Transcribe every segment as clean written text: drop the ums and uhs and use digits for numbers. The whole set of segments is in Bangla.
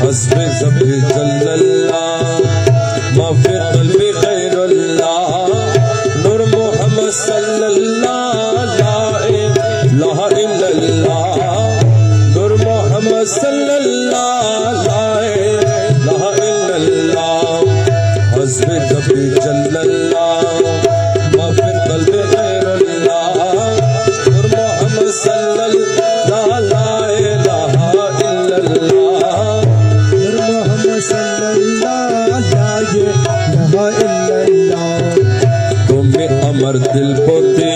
हस्बे ज़बी जल्लल्लाह माफ़ी क़ल्बी ग़ैरुल्लाह नूर मोहम्मद सल्लल्लाह ला इलाहा इल्लल्लाह नूर मोहम्मद सल्लल्लाह ला इलाहा इल्लल्लाह हस्बे ज़बी जल्लल्लाह माफ़ी क़ल्बी ग़ैरुल्लाह नूर मोहम्मद सल्लल्लाह ला इलाहा इल्लल्लाह तुम्हें अमर दिल पोती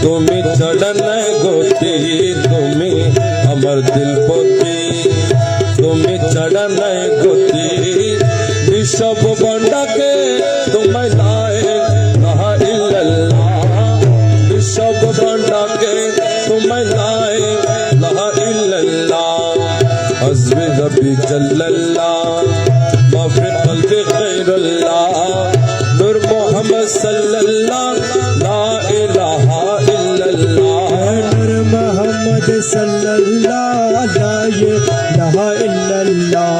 तुम्हें चढ़न गोती तुम्हें अमर दिल पोती तुम्हें चढ़न गोती विश्व बंडा के तुम्हें लाए कहा इल्लल्लाह विश्व बंडा के तुम्हें लाए कहा इल्लल्लाह हस्बी ज़बी जल्लल्लाह माफ़ी क़ल्बी ग़ैरुल्लाह नूर मोहम्मद सल्लल्लाह ला इलाहा इल्लल्लाह नूर मोहम्मद सल्लल्लाह ला इलाहा इल्लल्लाह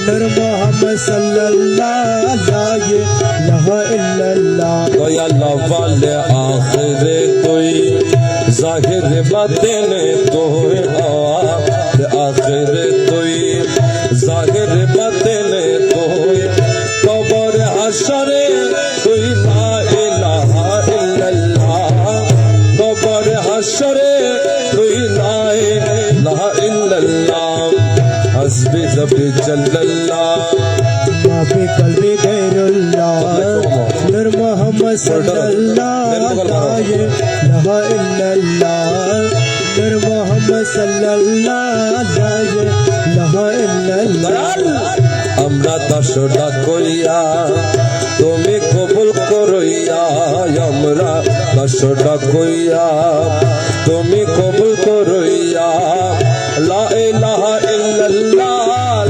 नूर मोहम्मद सल्लल्लाह ला इलाहा इल्लल्लाह या वाले आखिर तोई ज़ाहिर बातिन तोय आखिर तोई ज़ाहिर बातिन तोय कबर हशरे तोई ला इलाहा इल्लल्लाह कबर हशरे तोई ला इलाहा इल्लल्लाह हस्बी ज़बी जल्लल्लाह माफ़ी क़ल्बी ग़ैरुल्लाह नूर मोहम्मद सल्लल्लाह ला इलाहा इल्लल्लाह नूर मोहम्मद सल्लल्लाह ला इलाहा इल्लल्लाह আমরা দশটা কইয়া তুমি কবুল করইয়া আমরা দশটা কইয়া তুমি কবুল করইয়া লা ইলাহা ইল্লাল্লাহ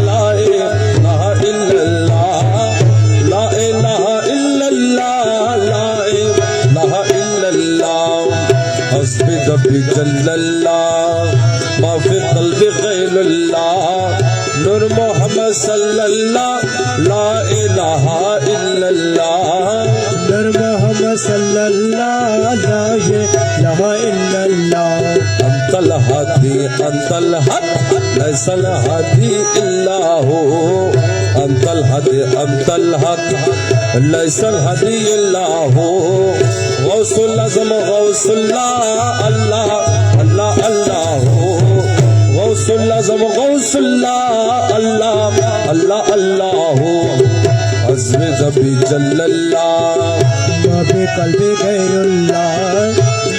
লা ইলাহা ইল্লাল্লাহ লা ইলাহা ইল্লাল্লাহ লা ইলাহা ইল্লাল্লাহ হসবি ज़बी जल्लल्लाह माफ़ी क़ल्बी ग़ैरुल्लाह नूर मोहम्मद सल्लल्लाह ला इलाहा इल्लल्लाह नूर मोहम्मद सल्लल्लाह ला इलाहा इल्लल्लाह अंतल हादी अंतल हक लैसल हादी इल्ला हो अंतल हदी अंतल हक लैसल हदी इल्ला हो गौसुल आज़म गौसुल्लाह अल्लाह अल्लाह अल्लाह हो गौसुल आज़म गौसुल्लाह अल्लाह अल्लाह अल्लाह हो हस्बी ज़बी जल्लल्लाह माफ़ी क़ल्बी ग़ैरुल्लाह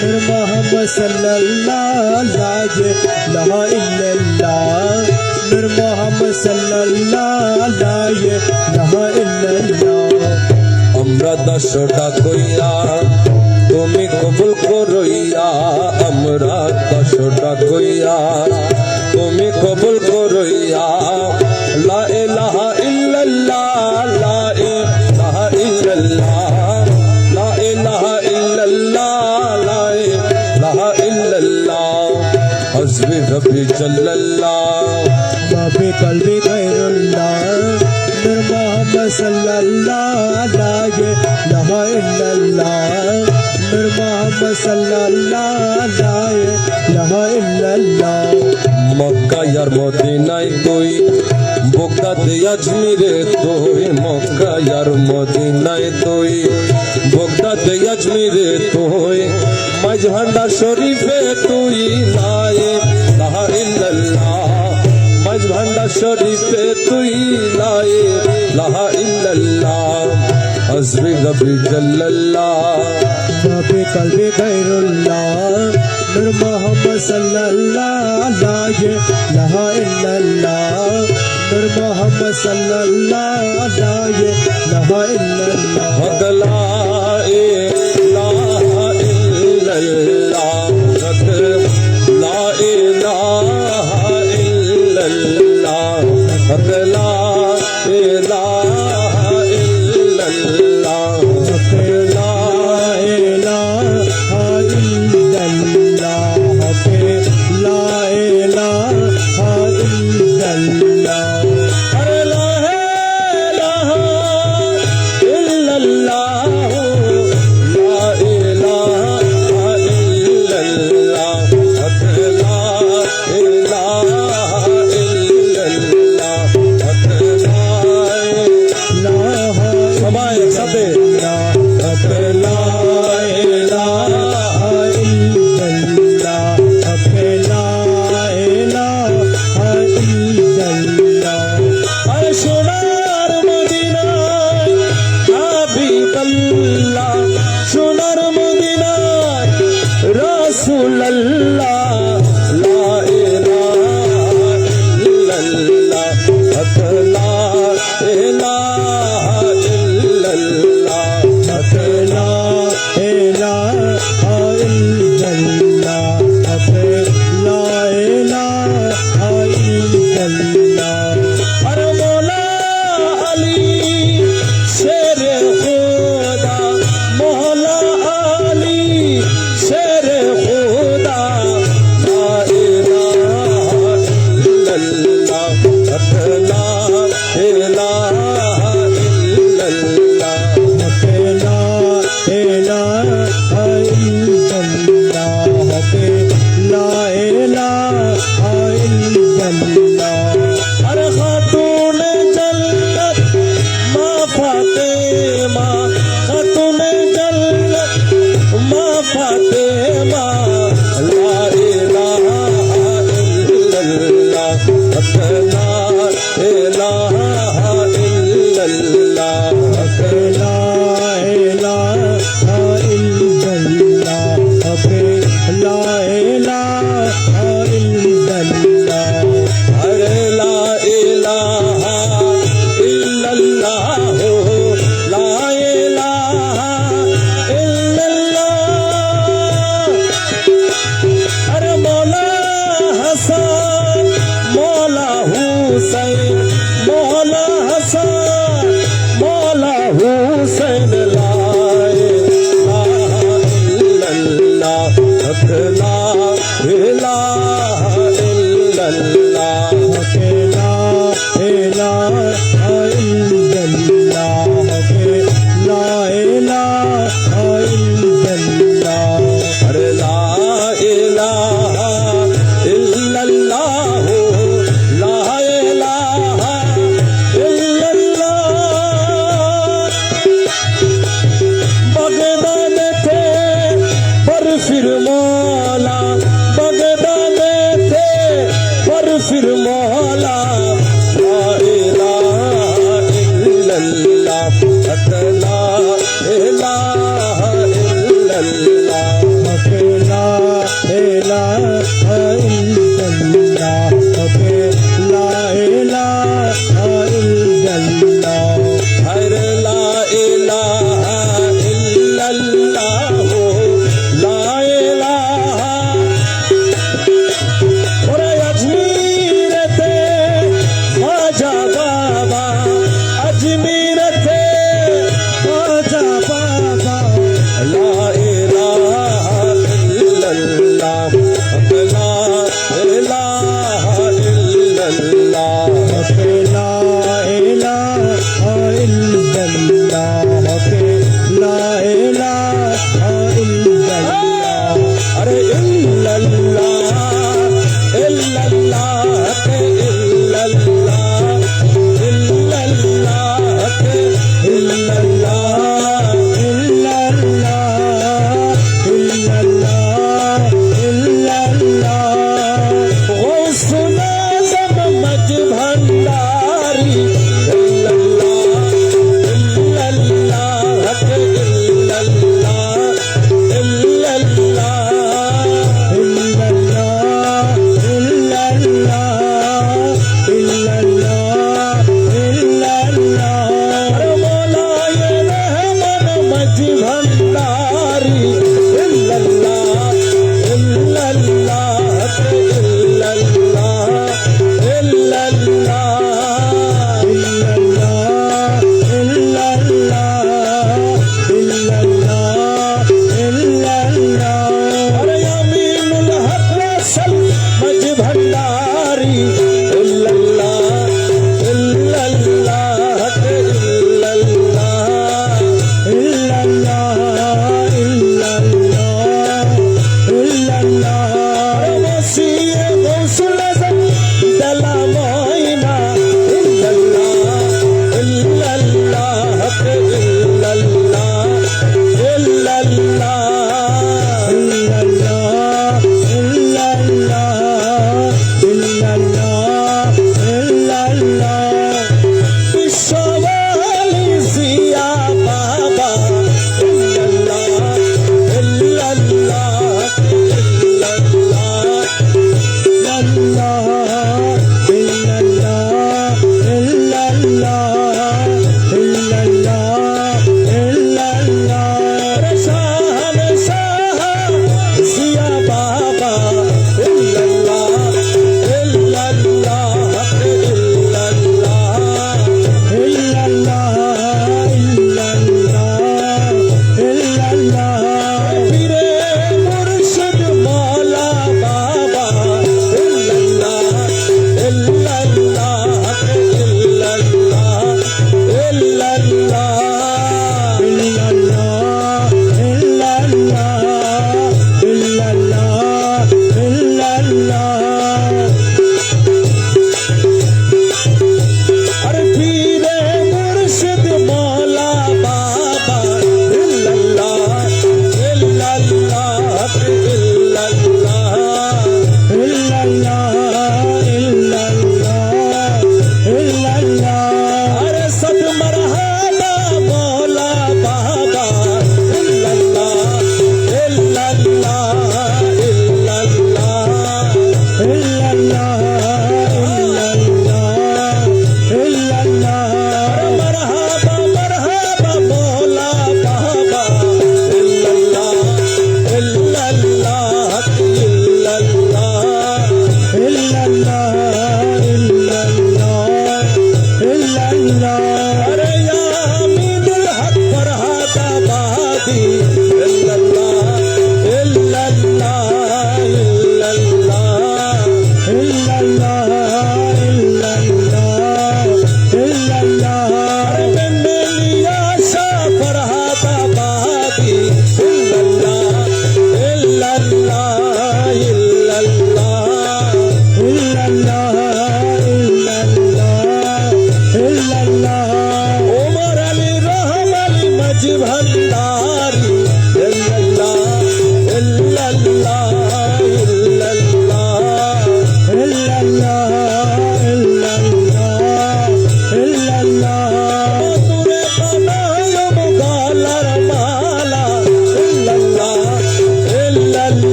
नूर मोहम्मद सल्लल्लाह ला इलाहा इल्लल्लाह नूर मोहम्मद सल्लल्लाह ला इलाहा इल्लल्लाह আমরা দশটা কইয়া তুমি কবুল করইয়া আমরা দশটা কইয়া তুমি কবুল করইয়া লা ইলাহা ইল্লাল্লাহ লা ইলাহা ইল্লাল্লাহ লা ইলাহা ইল্লাল্লাহ লা ইলাহা ইল্লাল্লাহ হস্বি ज़बी जल्लल्लाह माफ़ी क़ल्बी ग़ैरुल्लाह नूर मोहम्मद सल्लल्लाह ला इलाहा इल्लल्लाह नूर मोहम्मद सल्लल्लाह ला इलाहा इल्लल्लाह मक्का यार मदीनाय तुई बगदाद अजमीरे तुई मक्का यार मदीनाय तुई बगदाद अजमीरे तुई मजहंडा शरीफे तुई ला इलाहा इल्लल्लाह मजहंडा शरीफे तुई ला इलाहा इल्लल्लाह हस्बी ज़बी जल्लल्लाह माफ़ी क़ल्बी ग़ैरुल्लाह नूर मोहम्मद सल्लल्लाह ला इलाहा इल्लल्लाह नूर मोहम्मद सल्लल्लाह ला इलाहा इल्लल्लाह हक ला इलाहा इल्लल्लाह हक ला इलाहा इल्लल्लाह हक ला इलाहा इल्लल्लाह हक ला इलाहा इल्लल्लाह हक ला इलाहा इल्लल्लाह हक ला इलाहा इल्लल्लाह हक ला इलाहा इल्लल्लाह हक ला इलाहा इल्लल्लाह अरे मौला अली शेर खुदा मौला अली शेर खुदा ला इलाहा इल्लल्लाह हक ला इलाहा इल्लल्लाह हक ला इलाहा इल्लल्लाह हक ला इलाहा इल्लल्लाह अरे खातून जन्नत माँ फातिमा खातून जन्नत माँ फातिमा ला इलाहा इल्लल्लाह हक ला इलाहा इल्लल्लाह हक ला इलाहा इल्लल्लाह हक ला इलाहा इल्लल्लाह अरे ला इलाहा इल्लल्लाह हो ला इलाहा इल्लल्लाह अरे मौला हसन मौला हुसैन मौला हसन मौला हुसैन ला इलाहा इल्लल्लाह हक ला इलाहा इल्लल्लाह हक ला इलाहा इल्लल्लाह हक ला इलाहा इल्लल्लाह अरे ला इलाहा इल्लल्लाह हो ला इलाहा इल्लल्लाह बगदाद थे पर फिर मौला बगदाद थे पर फिर मौला ला इलाहा इल्लल्लाह हक ला इलाहा इल्लल्लाह हक ला इलाहा इल्लल्लाह हक ला इलाहा इल्लल्लाह हर ला इलाहा इल्लल्लाह हो ला इलाहा और अजमीर थे ख्वाजा बाबा अजमीर थे ख्वाजा बाबा ला इलाहा इल्लल्लाह हक ला इलाहा इल्लल्लाह हक ला इलाहा इल्लल्लाह हक ला इलाहा इल्लल्लाह अरे इल्लल्लाह इल्लल्लाह हक इल्लल्लाह इल्लल्लाह हक इल्लल्लाह इल्लल्लाह इल्लल्लाह इल्लल्लाह गौसुल आज़म मज भंडार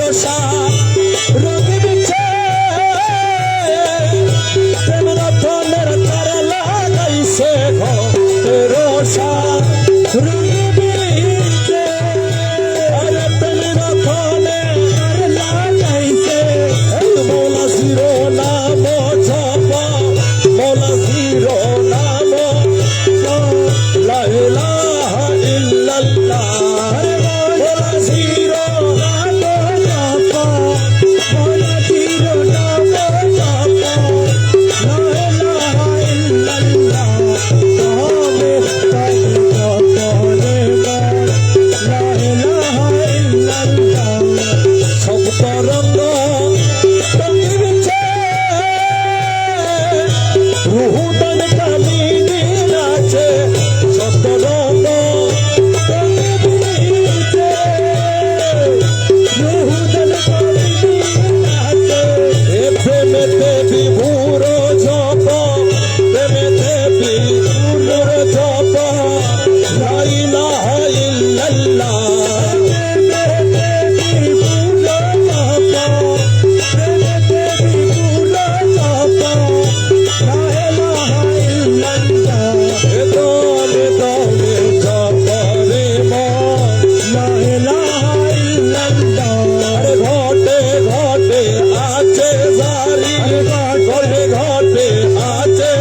ভরসা রোগী বিছে প্রেম রতনের তার লাগাইছে ভরসা রোগী বিছে আরে প্রেম রতনের তার লাগাইছে মৌলা জিরো নাম জপ মৌলা জিরো নাম লা ইলাহা ইল্লাল্লাহ মৌলা জিরো নাম জপ মৌলা জিরো নাম জপ লা ইলাহা ইল্লাল্লাহ তবে তাই কতরে লা ইলাহা ইল্লাল্লাহ সব তরঙ্গ রুহুদান কামিনী নাচে সতরঙ্গ রুহুদান কামিনী নাচে প্রেমেতে বিভুর জপ প্রেমেতে বিভুর জপ লা ইলাহা ইল্লাল্লাহ প্রেমেতে বিভুর জপ প্রেমেতে বিভুর জপ লা ইলাহা ইল্লাল্লাহ দমে দমে জপ রে মন লা ইলাহা ইল্লাল্লাহ আরে ঘটে ঘটে আছে জারি ঘটে ঘটে আছে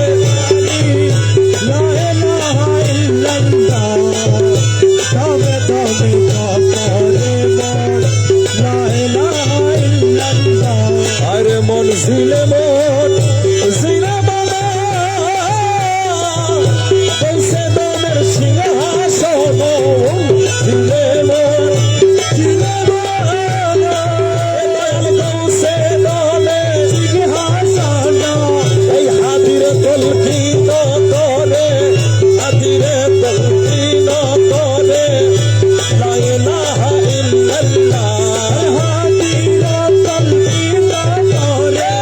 লা ইলাহা ইল্লাল্লাহ দমে দমে জপ রে মন লা ইলাহা ইল্লাল্লাহ আরে মন ঝিলে মন ঝিলে বাবা বলছে দমের সিংহাসন ঝিলে মন ঝিলে বাবা দয়াল বলছে দমের সিংহাসন এই হাতির তলকিত করে হাতিরে তলকিত করে লা ইলাহা ইল্লাল্লাহ হাতির তলকিত করে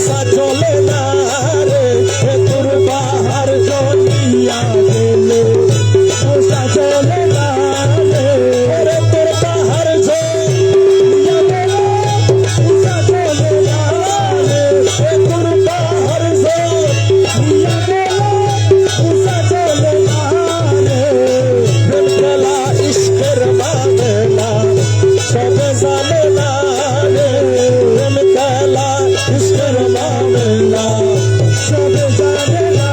পোষা চলে না রে তোর বাহার জলিয়া গেল পোষা চলে না রে ওরে তোর বাহার জলিয়া গেল পোষা চলে না রে তোর বাহার নিয়া গেল পোষা চলে না রে প্রেম খেলা ইশকের মামলা সবে জানে না রে প্রেম খেলা ইশকের মামলা সবে জানে না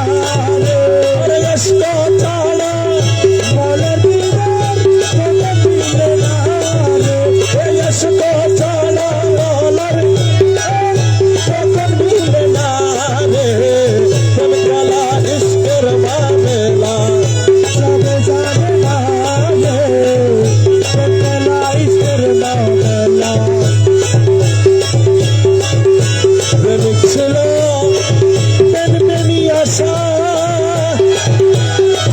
রে ওরে ইশক ছাড়া বলে দিদার তোকে দিলে না রে এই ইশক ছাড়া বলার তখন মিলে না রে প্রেম খেলা ইশকের মামলা সবে জানে না রে তোকেলা ইশকের মামলা প্রেমিক ছিল প্রেমী আশা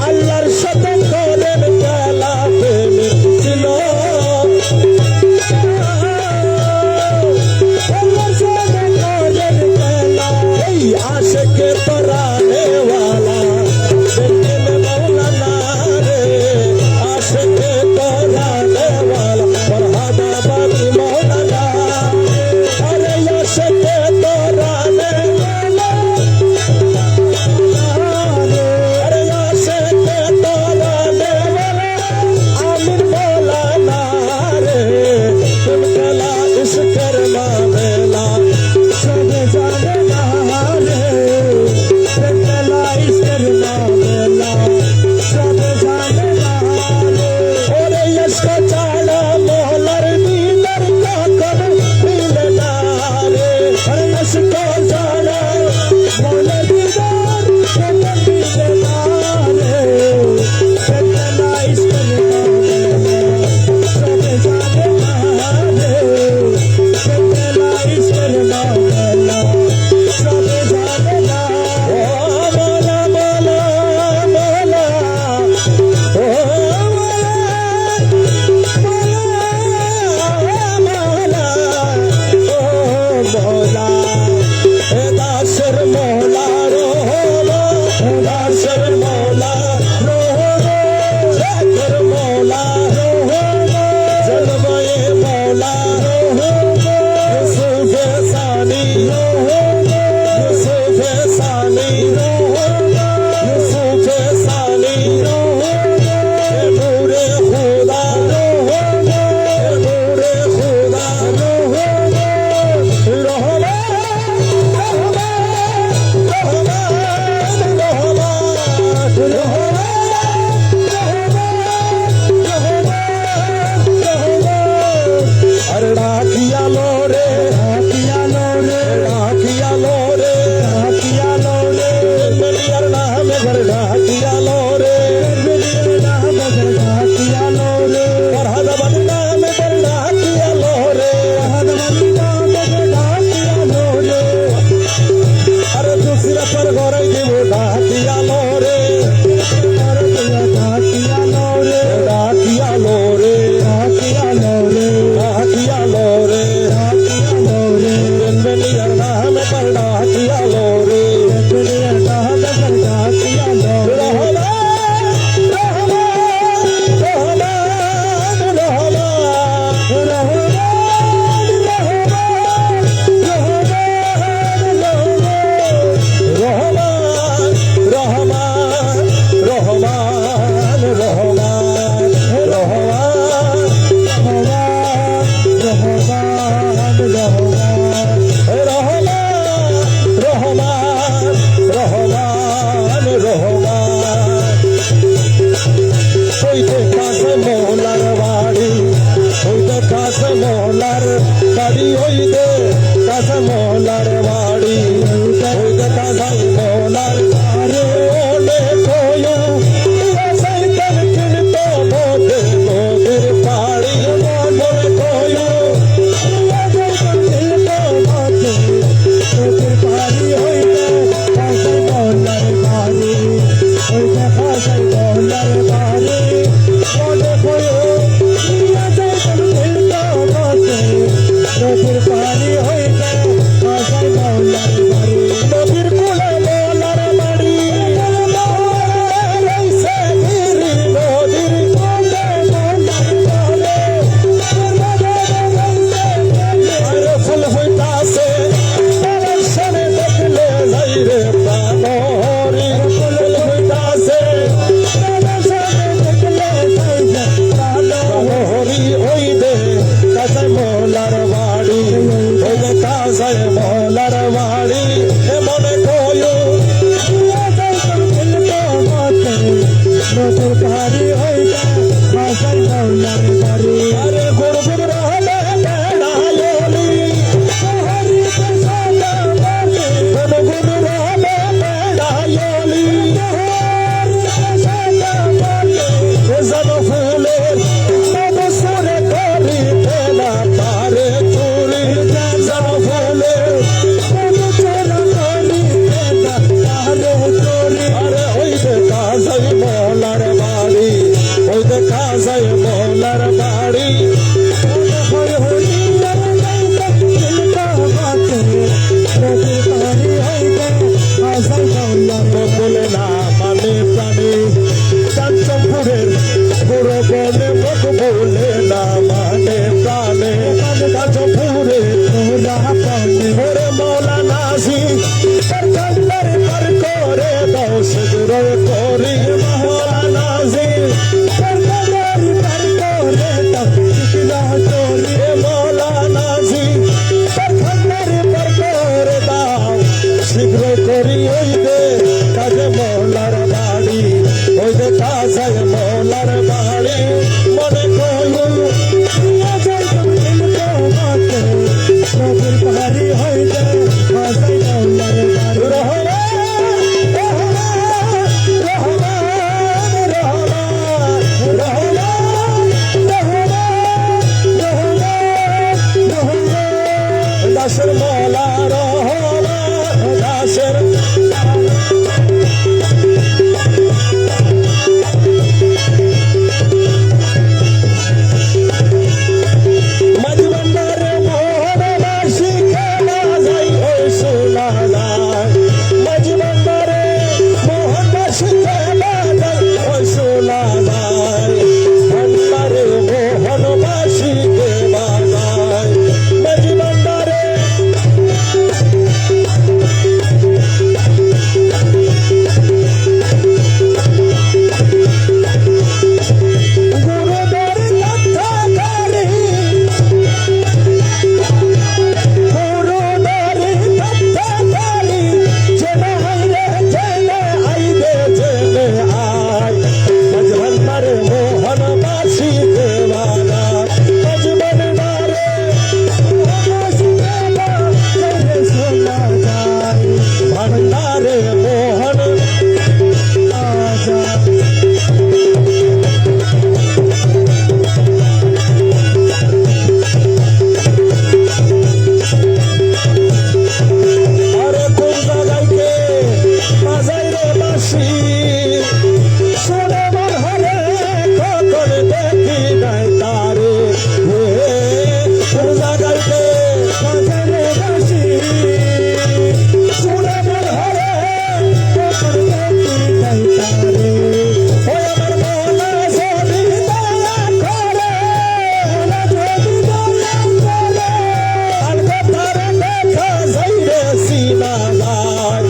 আল্লাহর সাথে করেন খেলা প্রেমিক ছিল এই আশকে পরানে वाला दिल मौलाना रे आशके पराने वाला फरहादा बाकी मौलाना अरे आशके पराने वाला अरे आशके पराने वाला आमिर मौलाना रे तुम कला इश्कर मामला সবে জানে না রে তোকেলা ইশকের মামলা সবে জানে না রে ওরে ইশক ছাড়া মোহলার দিলের কখন মিলে না রে ওরে ইশক ছাড়া বলে দিদার তোকে দিলে না রে তোকেলা ইশকের মামলা সবে জানে না রে তোকেলা ইশকের মামলা সবে জানে না ও মোলা মোলা মোলা ও মোলা ও মোলা এ দাসের মোলা রোহলা দাসের মোলা রোহলা জাকের মোলা রোহলা জলবায়ে মোলা রোহলা ইউসুফে সানি রোহলা ইউসুফে সানি রোহলা ইউসুফে সানি রোহলা এ নূরে খুদা রোহলা এ নূরে খুদা রোহলা রহমান अरे डाकिया लो रे ডাকিয়া লো রে डाकिया लो रे ডাকিয়া লো রে मेलियर नाम घर डाकिया लो रे ডাকিয়া लो রে फरहद बन नाम घर डाकिया लो रे ডাকিয়া লো রে अरे दूसरा पर गोरे जी वो डाकिया लो रे ডাকিয়া লো রে डाकिया लो रे ডাকিয়া লো রে डाकिया लो रे ডাকিয়া लो রে मेलियर नाम पर डाकिया लो रे ডাকিয়া লো রে মোলার বাড়ি হইতে কাছে মোলার বাড়ি হইতে কাছে মোলার আরে ওলে কয়ু সাইকেল কিনতো মোদের মোদের পাড়ি মোদের কয়ু পারি হইতে কাজায় মলার বাড়ি মনে কয়ু নতুন বাড়ি হইতে ভাষাই মৌলার বাড়ি আরে গুড় গুড় রহলে বেড়ায়লি হরিতে সাদা বাড়ি গুড় গুড় রহলে বেড়ায়লি হরিতে সাদা বাড়ি যেন ফুলের মধুসূরে করিতে না পারে চুরি যেন ফুলের আরে ওই দেখা যায় মলার বাড়ি ওই দেখা যায় মলার বাড়ি বলে না মানে প্রাণী কাঞ্চনপুরের পুরো বলে মুখ বলে না মানে প্রাণে কাঞ্চনপুরের ওরে মৌলা নাসি কান্দার পার করে দাও সিঁদুর করি মৌলা নাসি মৌলা নাসি কান্দার পার করে দাও শীঘ্র করি ওই দে কাজে মৌলার বাড়ি ওই দে কাজায় মৌলার বাড়ি মনে কয়ু পাহাড়ি হইতে ভাষাই মৌলার বাড়ি দাসের মৌলা রহমান দাসের মাঝি ভান্ডারে মোহন বাসি খেলা যাই ওই শোনা যায় মাঝি ভান্ডারে মোহন বাসি খেলা যাই ওই শোনা যায় ভান্ডারে মোহন বাসি খেলা যায় মাঝি ভান্ডারে গুরুদের কথা করি গুরুদের কথা করি জেনে আইরে জেনে আইরে জেনে আয় মজবন্দারে মোহন বাসি দেওয়ানা মজবন্দারে ভন্ডারে মোহন আরে কোন জায়গাইতে বাজাই রে বাসি শুনে মন হরে কখন দেখি নাই তারে কোন জায়গাইতে বাজাই রে বাসি শুনে মন হরে কখন দেখি নাই তারে ওই আমার মনে যদি দয়া করে যদি দয়া করে আর কথারে দেখা যাই রে সিনা যায়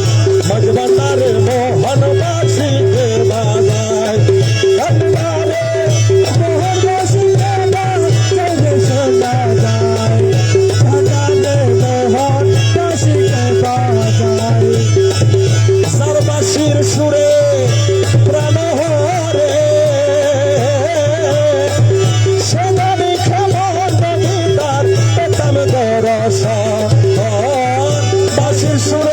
মজবন্দারে মোহন বাসি দেবা যায় কান্দারে মোহন বাসি দেবা যাই শোনা যায় কান্দারে মোহন বাসি দেবা যায় সর্বাসীর সুরে প্রাণ হরে সেদানি খেমন নদীতার পেতাম দরস বাসির সুরে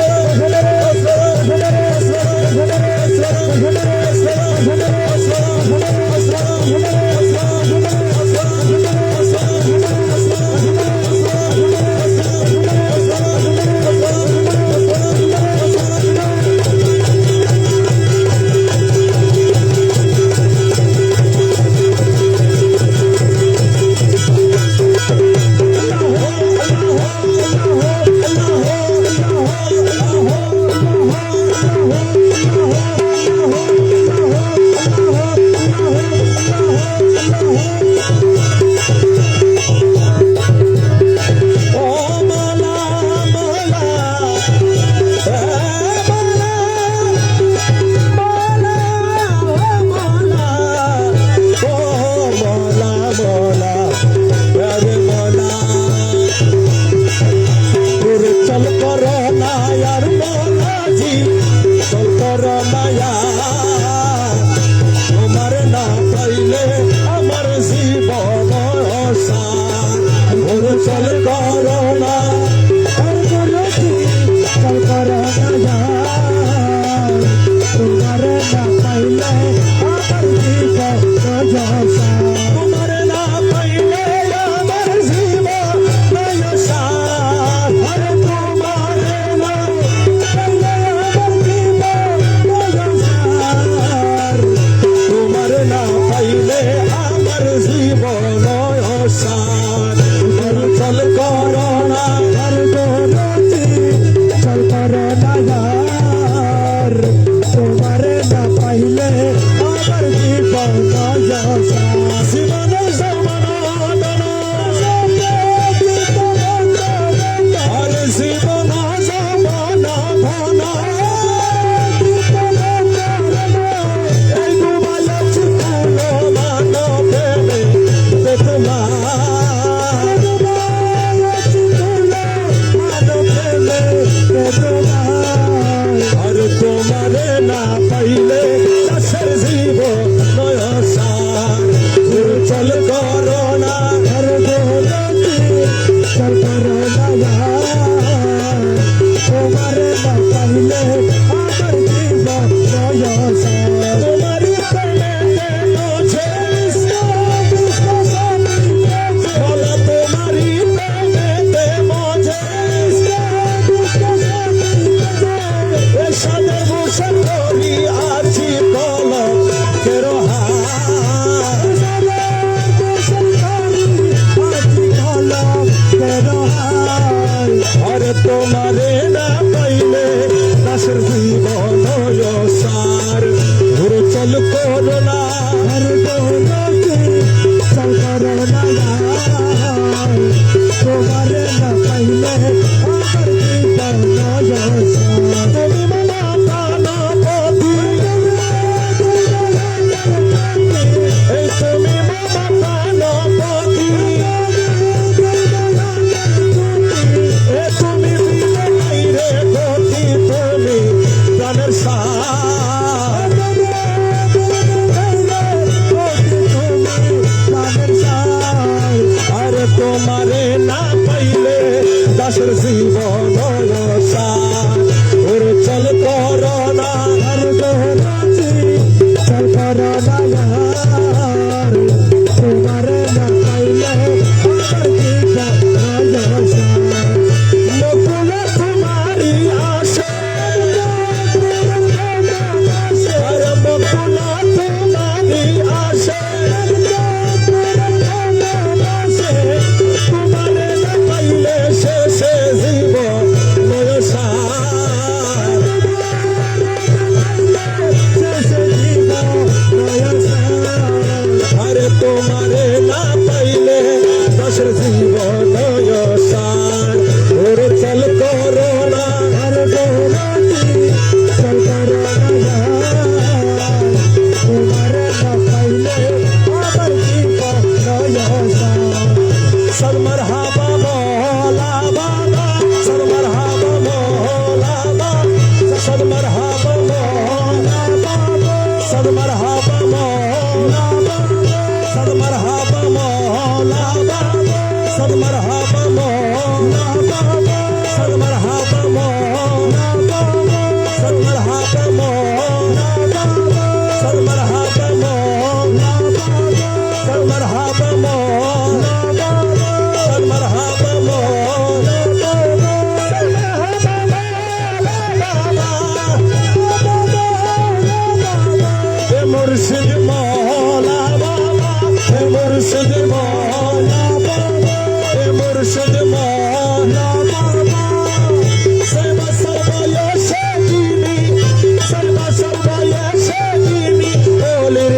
তোমারে না পাইলে দাসের জীবন সার ঘুরে চল করোনা हर दोनों की चल करो ना यार तुम्हारे न पहले अमर की दोनों योसा তুমি মামা কানা পতি এই তুমি মামা কানা পতি এ তুমি বিলে নাই রে গতি তুমি প্রাণের সার আরে তোমারে না পাইলে দাসের জীবন সার ওর চল করোনা हर दोनों की चल करो ना यार तुम्हारे न पहले अमर की दोनों योसा নকুল তোমারি আশা আরে বকুল তোমারি আশা তোমারে না পাইলে শেষে জীবন সার আরে তোমারে না পাইলে দাসের জীবন সার ওরে চল করোনা हर दोनों की चल करो ना यार तुम्हारे न पहले अमर की दोनों योसा सर मरहबा मौला बाबा सर मरहबा मौला बाबा सर मरहबा मौला बाबा सर मरहबा मौला बाबा सर मरहबा मौला बाबा सर मरहबा मौला बाबा सर मरहबा मौला बाबा सर मरहबा मौला बाबा सर मरहबा मौला बाबा सर मरहबा मौला बाबा सर मरहबा मौला बाबा सर मरहबा मौला हे मुर्शिद मौला बाबा हे मुर्शिद मौला बाबा हे मुर्शिद मौला बाबा सर्व सर्व यशकीनी सर्व सर्व यशकीनी ओलिर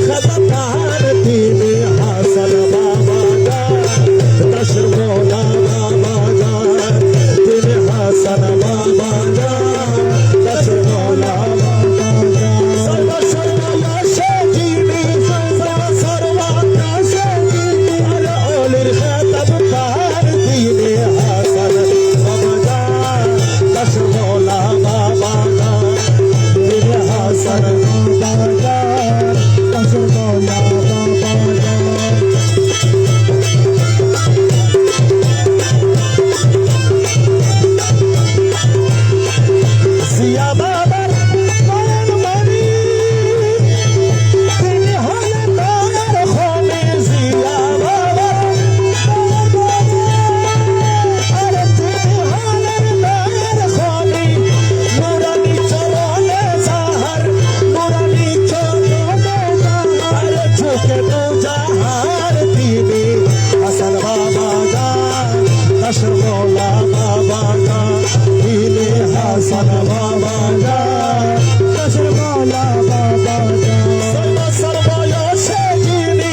खततार तीनी हासन बाबा गा दशर मौला बाबा गा तीनी हासन बाबा गा दशर मौला बाबा गा सर्व सर्व यशकीनी सर्व सर्व यशकीनी अरे ओलिर खततार तीनी हासन बाबा गा दशर मौला बाबा गा तीनी हासन बाबा कसर मौला बाबा জিয়া বাবার নয়ন মণি তিনি হলেন দয়ার খনি জিয়া বাবার নয়ন মণি আরে তিনি হলেন দয়ার খনি নুরানি চরণে যাহার নুরানি চরণে যাহার আরে ঝুঁকে দু যাহার তিনি হাসান বাবা গা দশর মৌলা বাবা গা তিনি হাসান বাবা গা कसर मौला बाबा सर्व सर्व यशकीनी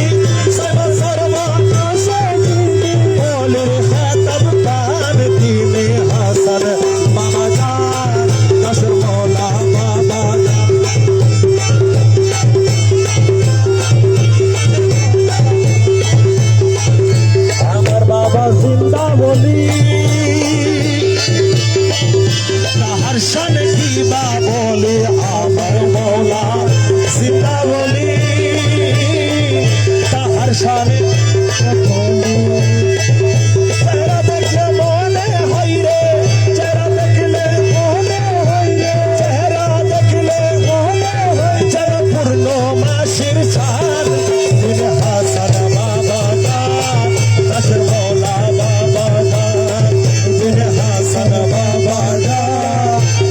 सर्व सर्व यशकीनी ओलिर खतब तार तीने हासन बाबा गा दशर मौला बाबा गा আমার বাবা জিন্দা বলি তাহার সানে কি বা বলে আমার মৌলা জিন্দা বলি তাহার সানে চেহারা দেখলে মনে হয় রে চেহারা দেখলে মনে হয় রে চেহারা দেখলে মনে হয় যেন পূর্ণ মাসের চাঁদ তিনি হাসান বাবা গা দশর মৌলা বাবা গা তিনি হাসান বাবা গা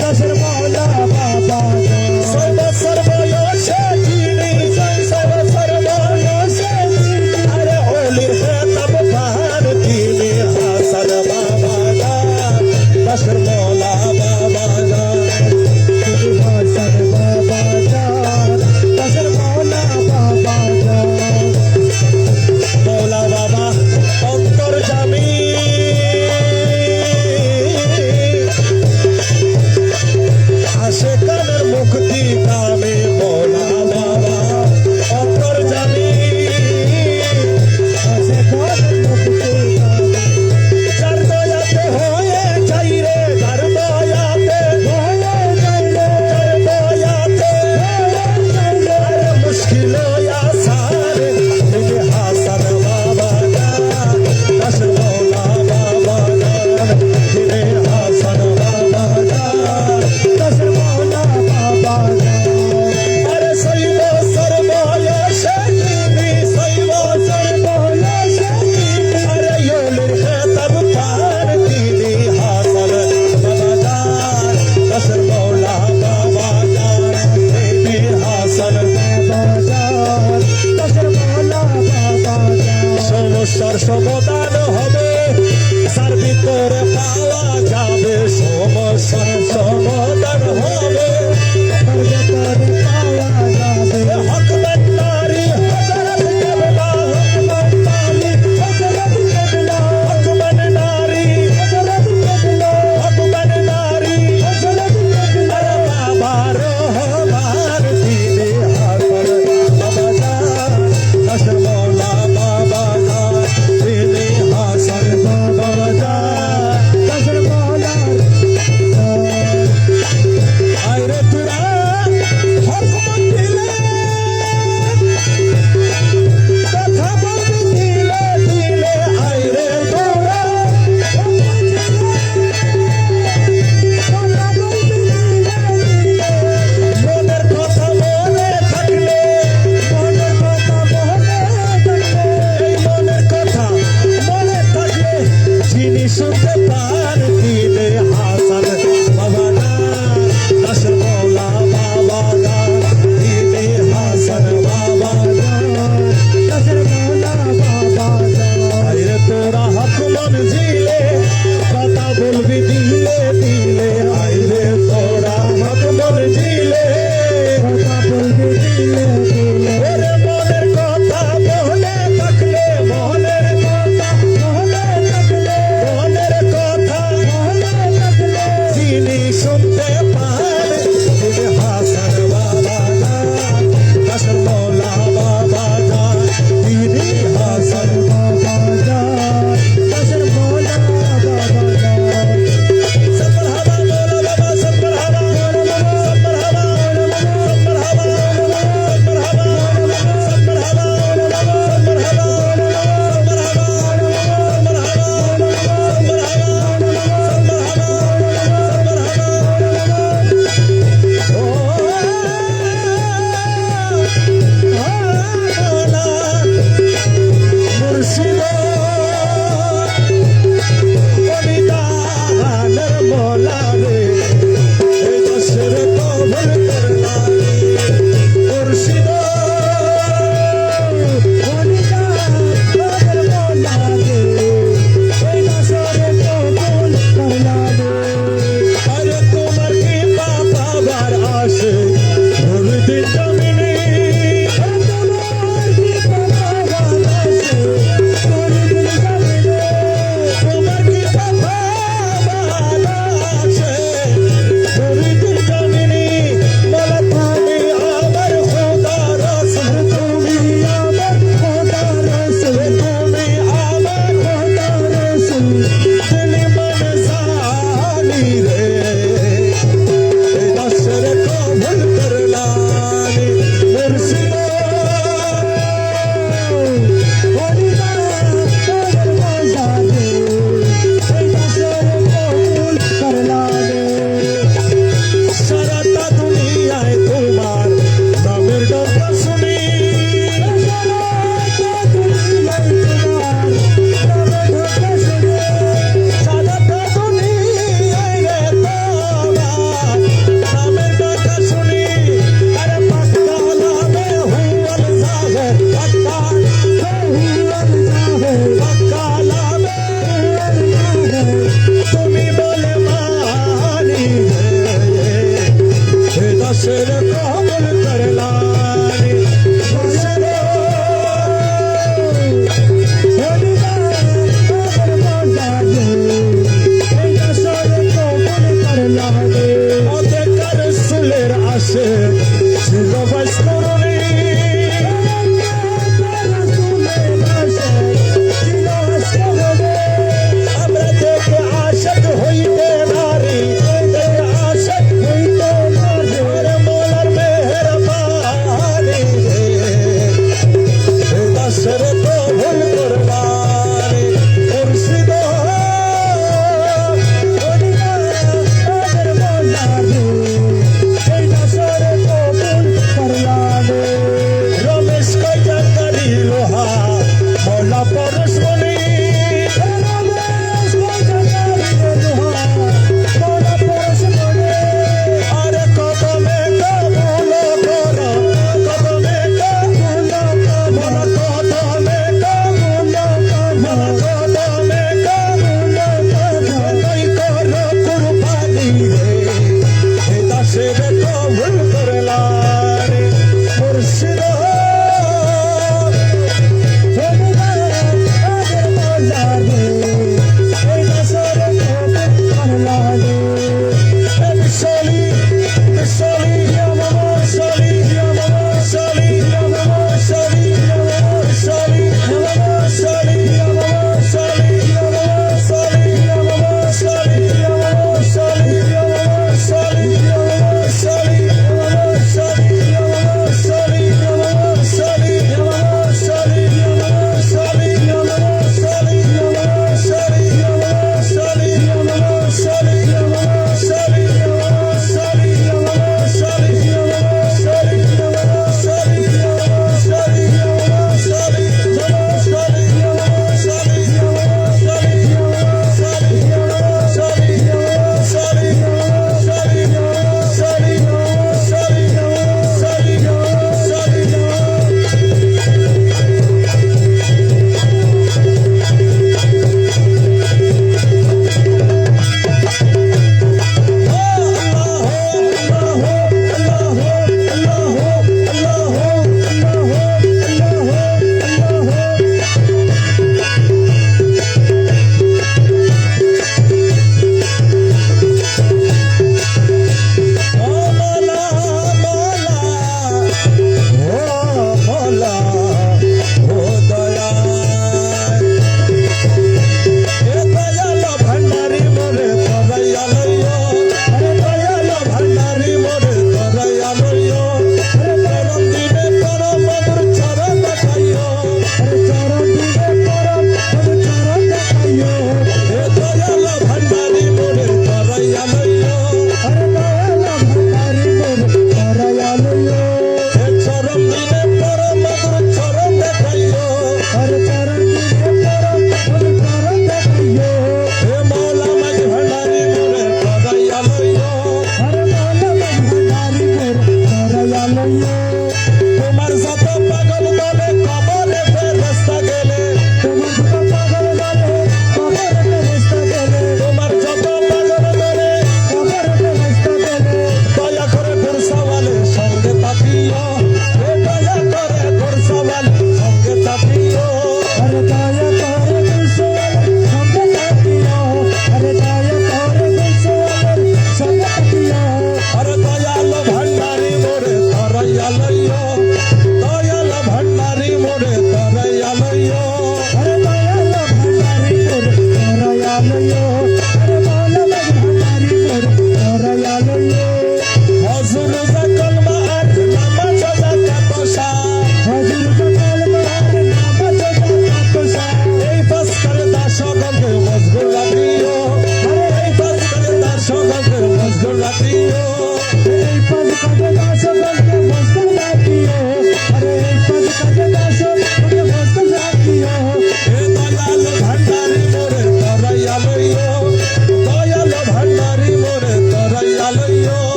দশর মৌলা বাবা গা সর্ব সর্ব यशकीनी सर्व सर्व यशकीनी अरे মৌলা বাবা যান হাসান বাবা যান কাশের মৌলা বাবা যান মৌলা বাবা অন্তর্যামী আশেকানের মুক্তি কামে মৌলা বাবা অন্তর্যামী কাশের মুক্তি যার দয়াতে হয়ে যাই রে যার দয়াতে আরে মুশকিল আসারে দিলে হাসান বাবা যান কাশের মৌলা বাবা যান দিলে হাসান বাবা যান কাশের মৌলা বাবা যান আরে শৈব সর্বয়সে তিনি শৈব বয়সে আরে ইয়লির খেতাব পার তিনি হাসান বাবা যান কাশের মৌলা বাবা যান তিনি হাসান বাবা যান কাশের মৌলা বাবা যান সমস্যার সমাধান হবে তার ভিতরে পাওয়া যাবে সমস্যার সমাধান হবে পর্বতরে পাওয়া যাবে হক নারী হযরত কেবলা তালি হযরত কেবলা হক নারী হযরত কেবলা হক নারী হযরত কেবলা আরে বাবা রহমান দিনে হাসান বাবা যান কাশের মৌলা বাবা যান দিনে হাসান বাবা যান কাশের মৌলা আইরে তুরা হকমত দিলে কথা বলবি দিলে দিলে আইরে তোরা মনের কথা মনে থাকলে মনের কথা মনে থাকলে এই মনের কথা মনে থাকলে যিনি শুনতে পান দিলে হাসান বাবা যান কাশের মৌলা বাবা যান দিলে হাসান বাবা যান কাশের মৌলা বাবা যান আইরে তোরা হক মন জিলে কথা বলবি দিলে দিলে আইরে তোরা হক মন জিলে কথা বলবি দিলে দিলে ওরে মনের কথা মনে থাকলে মনের কথা মনে থাকলে মনের কথা মনে থাকলে যিনি শুনতে পান তিনি হাসান বাবা যান কাশের মৌলা বাবা যান তিনি হাসান বাবা যান কাশের মৌলা বাবা যান সকল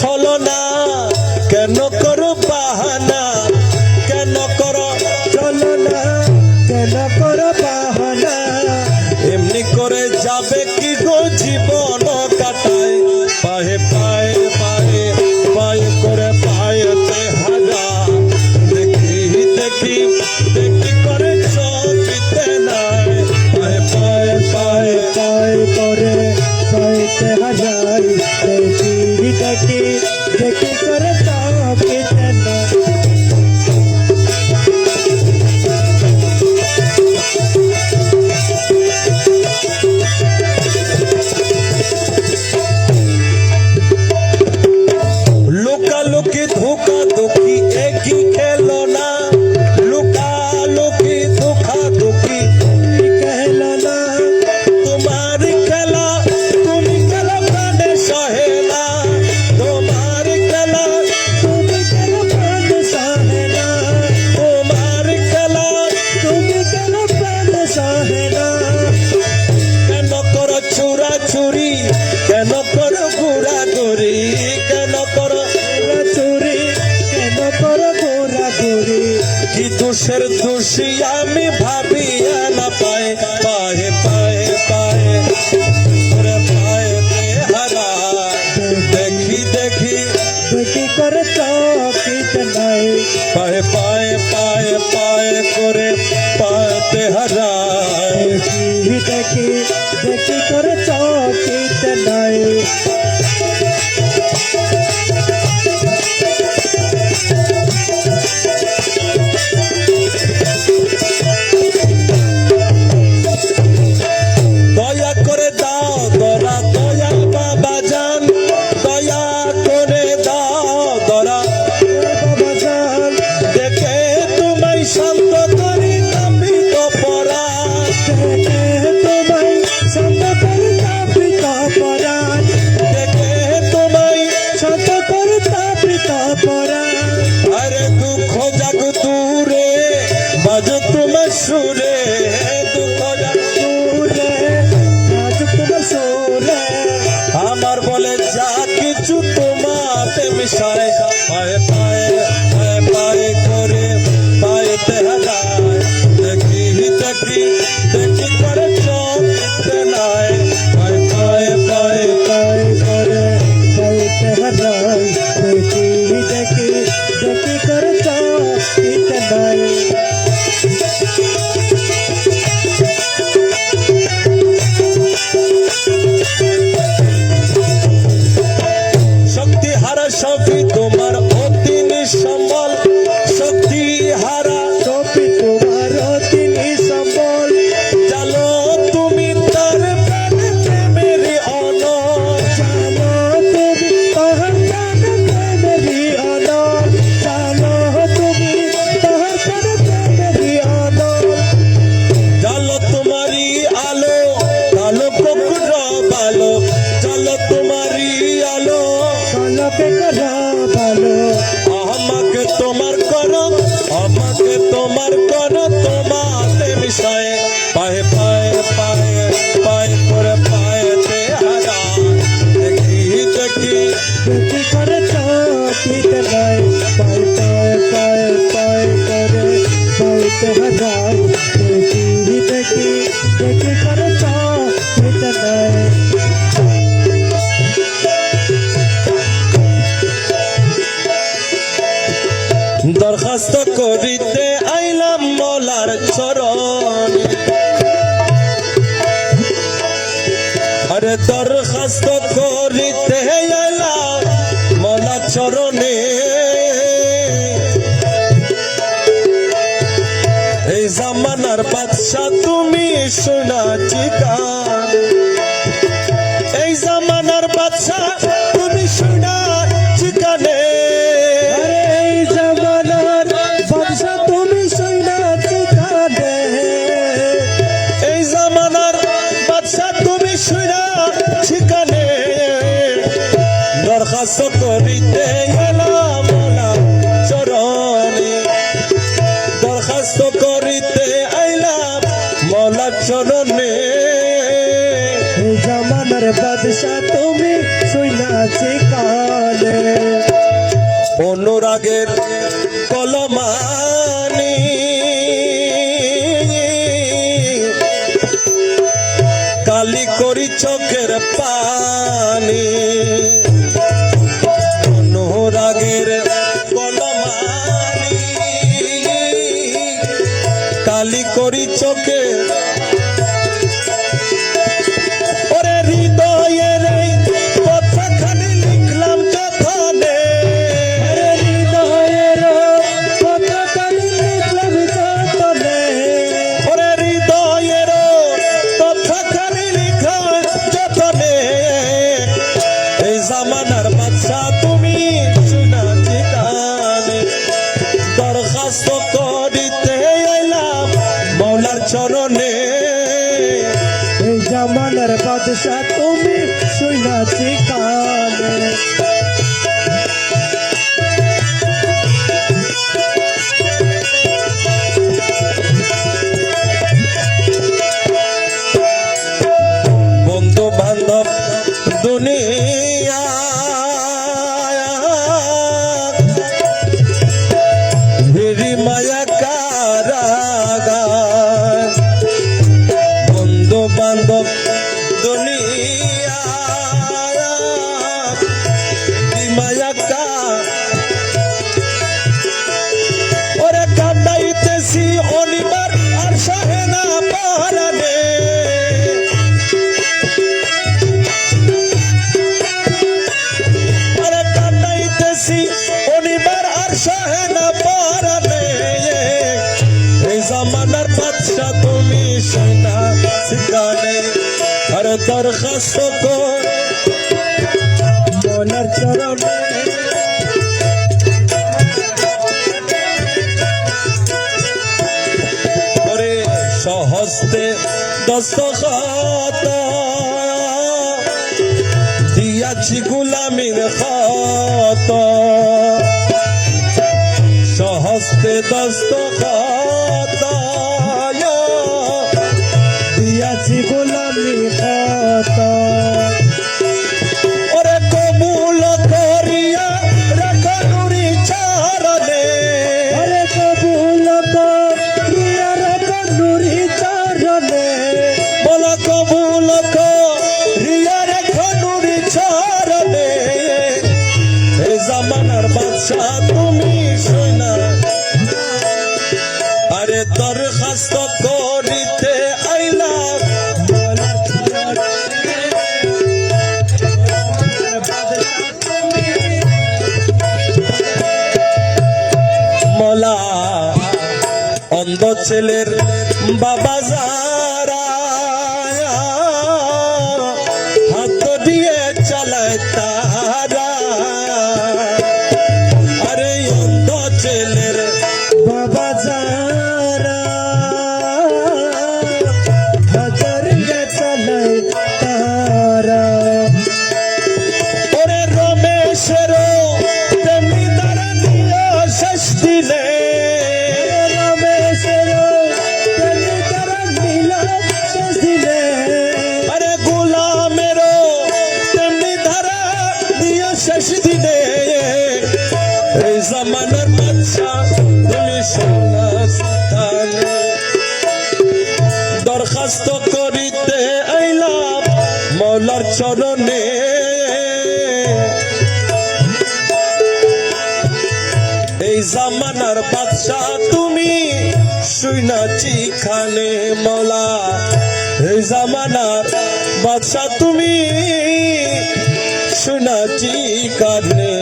ছলো না কেন করো বাহানা কেন করো চলো না কেন করো বাহানা এমনি করে যাবে কি গো জীবন কাটায় পায়ে পায়ে পায়ে পায়ে করে পায়েতে হারা দেখি দেখি দেখি করে চপিতে নাই পায়ে পায়ে পায়ে পায় করে পাইতে হাজাই দেখি দেখি দেখি করে তাকিতে না লুকালুকি ধোকা ধুকি একই খেলো না লুকালুকি ধোকা ধুকি कहलो ना তোমার খেলা তুমি খেলা প্রাণে সহে না তোমার খেলা তুমি কেন প্রাণ সহে না তোমার খেলা তুমি কেন প্রাণ সহে না কেন করো চুরা চুরি কেন করো ঘুরা ঘুরি কেন করো চুরি কেন করো গোরা গোরি কি দোষের দোষী আমি ভাবিয়া না পায় পায়ে পায়ে পায়ে করে পায়েতে হারা দেখি দেখি দেখি করে চকিতে নাই পায়ে পায়ে পায়ে পায়ে করে পায়েতে হারা দেখি দেখি দেখি করে চকিতে নাই দয়া করে দাও দরা দয়াল বাবা জান দয়া করে দাও দরা বাবা জান দেখে তোমায় শান্ত করি আমি তো পরা দেখে তোমায় শান্ত করে তাপিত পরাণ দেখে তোমায় শান্ত করে তাপিত পরাণ আরে দুঃখ জাগ দূরে বাজ তোমার সুরে দুঃখ জাগ সুরে আজ তোমার সুরে আমার বলে যা কিছু তোমাতে মিশায় পায়ে পায়ে পায়ে পায়ে করে পায়েতে হারায় দেখি দেখি দেখি করে চোখতে নাই পায়ে পায়ে পায়ে পায় করে পাইতে হারাই দেখি দেখি দেখি করে চকিতে নাই শক্তি হারা সবই তোমার অতি নিঃসম্বল শক্তি হারা সবই তোমার তিনি সম্বল জানো তুমি তার প্রাণে প্রেমের অনল জানো তুমি তাহার প্রাণ প্রেমেরই অনল জানো তুমি তাহার প্রাণ প্রেমেরই অনল জালো তোমারই আলো আলো কুকুর ভালো জালো তোমারই আলো কালকে করা ভালো আমাকে তোমার করো তোমাতে মিশায় পায়ে পায়ে পায়ে পায়ে করে পায়েতে হারা দেখি দেখি দেখি করে চকিতে নাই পায় পায় পায় পায় করে পাইতে হারাই দেখি দেখি দেখি করে চকিতে নাই দরখাস্ত করিতে আইলাম মলার চরণে আরে দরখাস্ত করিতে আইলাম মলার চরণে এই জামানার বাদশা তুমি শোনাচ্ছি গান এই জামানার বাদশা তুমি শোনাচ্ছি গানে এই জমানার বাদশা তুমি সৈনা চিকানে এই জামানার বাদশা তুমি শোনাচ্ছি গানে দরখাস্ত করিতে এলাম মলার চরণে দরখাস্ত করিতে আইলাম মলার চরণে এই জমানার বাদশা তুমি সৈনা চিকানে অনুরাগের কলমানি কালি করি চোখের পানি অনুরাগের কলমানি কালি করি চোখে ওরে হৃদয়ের এই কথাখানি লিখলাম যতনে হৃদয়ের কথাখানি লিখলাম যতনে ওরে হৃদয়ের কথাখানি লিখলাম যতনে এই জামানার বাদশা তুমি শুনা ঠিকানে দরখাস্ত করিতে এলাম মৌলার চরণে এই জামানার বাদশা তুমি শুনাছি কানে বন্ধু বান্ধব দুনিয়া ভিড়ি মায়া কারাগার বন্ধু বান্ধব দুনিয়া ভিড়ি মায়া ওরে কাটাইতেছি অনিবার আর সাহেনা পাহারানে আরে কাটাইতেছি অনিবার আর সাহেনা পাহারানে এই জামানার বাদশা তুমি সোনা শিকানে আর দরখাস্ত কর মৌলার চরণে করে সহস্তে দস্তখত দিয়াছি গুলামির খত সহস্তে দস্তখত দিয়াছি গোলামি কত ওরে কবুল করিয়া রাখা নুরি চরণে আরে কবুল করিয়া রাখা নুরি চরণে বলা কবুল করিয়া রাখা নুরি চরণে এই জামানার বাদশা তুমি সোনা আরে দরখাস্ত করিতে আইলাম মৌলার চরণে মলা অন্ধ ছেলের বাবা যারা হাত দিয়ে চালায় তারা আরে অন্ধ ছেলের বাবা যারা হাজার চালাই তারা ওরে রমেশেরও তেমনি তারা নিয়ে শেষ দিলে রমেশের তারা নীল শেষ দিলে আরে গোলামেরও তেমনি ধারা দিয়ে শেষ দিলে এই জামানার বাদশা তুমি সোনা স্থানে দরখাস্ত করিতে আইলাম মৌলার চরণে এই জামানার বাদশা তুমি শুনাছি খানে মৌলা এই জামানার বাদশা তুমি শুনাছি কানে